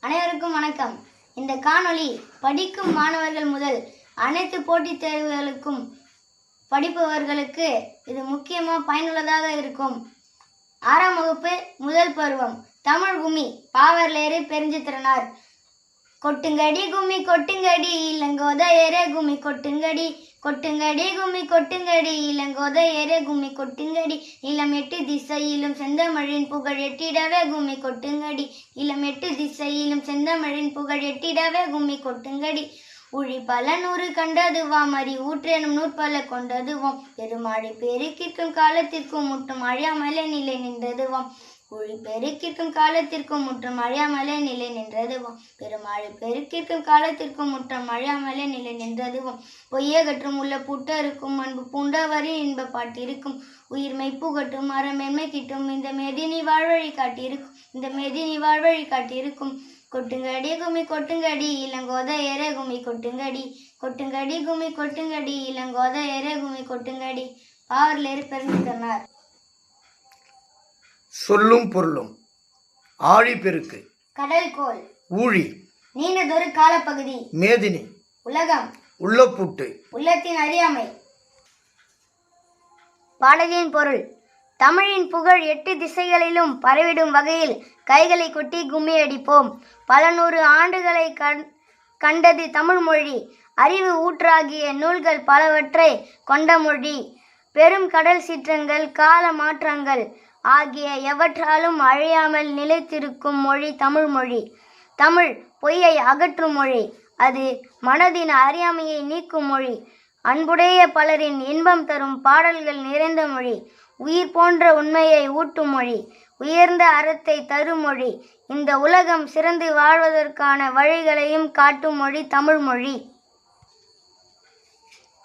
அனைவருக்கும் வணக்கம். இந்த காணொளி படிக்கும் மாணவர்கள் முதல் அனைத்து போட்டித் தேர்வுகளுக்கும் படிப்பவர்களுக்கு இது முக்கியமாக பயனுள்ளதாக இருக்கும். 6ஆம் வகுப்பு முதல் பருவம் தமிழ் கும்மி பாவர்லேறு பெருஞ்சித்திரனார். கொட்டுங்கடி கும்மி கொட்டுங்கடி இளங்கோதையரே கும்மி கொட்டுங்கடி, கொட்டுங்கடி கும்மி கொட்டுங்கடி இளங்கோதையரே கும்மி கொட்டுங்கடி, இளம் 8 திசையிலும் செந்தமிழின் புகழ் எட்டிடவே கும்மி கொட்டுங்கடி, இளம் 8 திசையிலும் செந்தமிழின் புகழ் எட்டிடவே கும்மி கொட்டுங்கடி. உழி பல 100 கண்டதுவாம், அறி ஊற்றெனும் நூற்பல கொண்டதுவாம், பெருமாழி பெருக்கிற்கும் காலத்திற்கும் முற்றும் அழியாமலே நிலை நின்றதுவாம், உழி பெருக்கிற்கும் காலத்திற்கும் முற்றும் அழியாமலே நிலை நின்றதுவாம், பெருமாழி பெருக்கிற்கும் காலத்திற்கும் முற்றும் அழியாமலே நிலை நின்றதுவாம். பொய்யகற்றும் உள்ள புட்டருக்கும் அன்பு பூண்டவரின் இன்ப பாட்டிருக்கும், உயிர்மை புகட்டும் அறமென்மை கிட்டும் இந்த மேதினி வாழ்வழி காட்டியிருக்கும், இந்த மேதினி வாழ்வழி காட்டியிருக்கும். கொட்டுங்கடி கும்மி கொட்டுங்கடி இளங்கோதையரே கும்மி கொட்டுங்கடி, கொட்டுங்கடி கும்மி கொட்டுங்கடி இளங்கோதையரே கும்மி கொட்டுங்கடி. பாவர்லேறு பெருஞ்சித்திரனார். சொல்லும் பொருளும். ஆழி பெருக்கு, கடல் கோள், ஊழி, நீண்டதொரு காலப்பகுதி, மேதினி, உலகம், உள்ளப்பூட்டு, உள்ளத்தின் அறியாமை. பாடலின் பொருள்: தமிழின் புகழ் 8 திசைகளிலும் பரவிடும் வகையில் கைகளை கொட்டி கும்மி அடிப்போம். பல 100 ஆண்டுகளை கண்டது தமிழ் மொழி. அறிவு ஊற்றாகிய நூல்கள் பலவற்றை கொண்ட மொழி. பெரும் கடல் சீற்றங்கள் கால மாற்றங்கள் ஆகிய எவற்றாலும் அழியாமல் நிலைத்திருக்கும் மொழி தமிழ் மொழி. தமிழ் பொய்யை அகற்றும் மொழி. அது மனதின் அறியாமையை நீக்கும் மொழி. அன்புடைய பலரின் இன்பம் தரும் பாடல்கள் நிறைந்த மொழி. உயிர் போன்ற உண்மையை ஊட்டும் மொழி. உயர்ந்த அறத்தை தரும் மொழி. இந்த உலகம் சிறந்து வாழ்வதற்கான வழிகளையும் காட்டும் மொழி தமிழ் மொழி.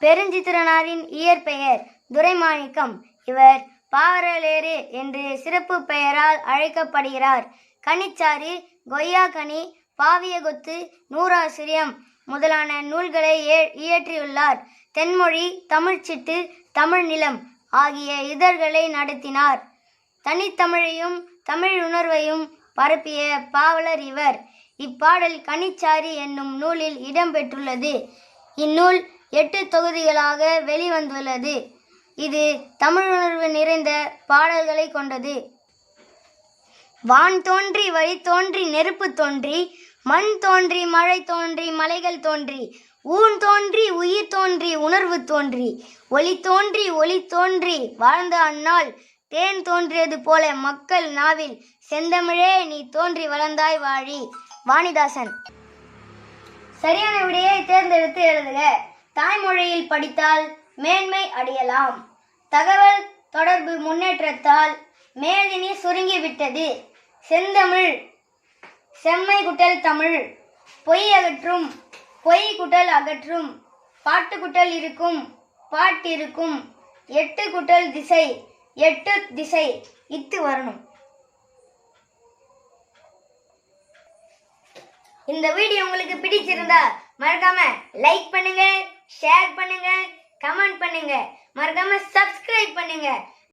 பெருஞ்சித்திரனாரின் இயற்பெயர் துரைமாணிக்கம். இவர் பாவரலேறு என்று சிறப்பு பெயரால் அழைக்கப்படுகிறார். கனிச்சாறு, கொய்யாக்கனி, பாவியகொத்து, நூறாசிரியம் முதலான நூல்களை இயற்றியுள்ளார். தென்மொழி, தமிழ்ச்சிட்டு, தமிழ் நிலம் ஆகிய இதழ்களை நடத்தினார். தனித்தமிழையும் தமிழ் உணர்வையும் பரப்பிய பாவலர் இவர். இப்பாடல் கனிச்சாறு என்னும் நூலில் இடம்பெற்றுள்ளது. இந்நூல் 8 தொகுதிகளாக வெளிவந்துள்ளது. இது தமிழுணர்வு நிறைந்த பாடல்களை கொண்டது. வான் தோன்றி வழி தோன்றி நெருப்பு தோன்றி, மண் தோன்றி மழை தோன்றி மலைகள் தோன்றி, ஊன் தோன்றி உயிர் தோன்றி உணர்வு தோன்றி, ஒளி தோன்றி ஒளி தோன்றி வாழ்ந்த அந்நாள், தேன் தோன்றியது போல மக்கள் நாவில், செந்தமிழே நீ தோன்றி வளர்ந்தாய் வாழி. வாணிதாசன். சரியான விடையை தேர்ந்தெடுத்து எழுதுக. தாய்மொழியில் படித்தால் மேன்மை அடையலாம். தகவல் தொடர்பு முன்னேற்றத்தால் மேதினி சுருங்கிவிட்டது. செந்தமிழ் செம்மை குட்டல் தமிழ். பொய் அகற்றும் பொய் குட்டல் அகற்றும். பாட்டு குட்டல் இருக்கும் பாட்டிருக்கும். 8 குட்டல் திசை 8 திசை இத்து வரணும். இந்த வீடியோ உங்களுக்கு பிடிச்சிருந்தா மறக்காம லைக் பண்ணுங்க, ஷேர் பண்ணுங்க, கமெண்ட் பண்ணுங்க, மறக்காம சப்ஸ்கிரைப் பண்ணுங்க.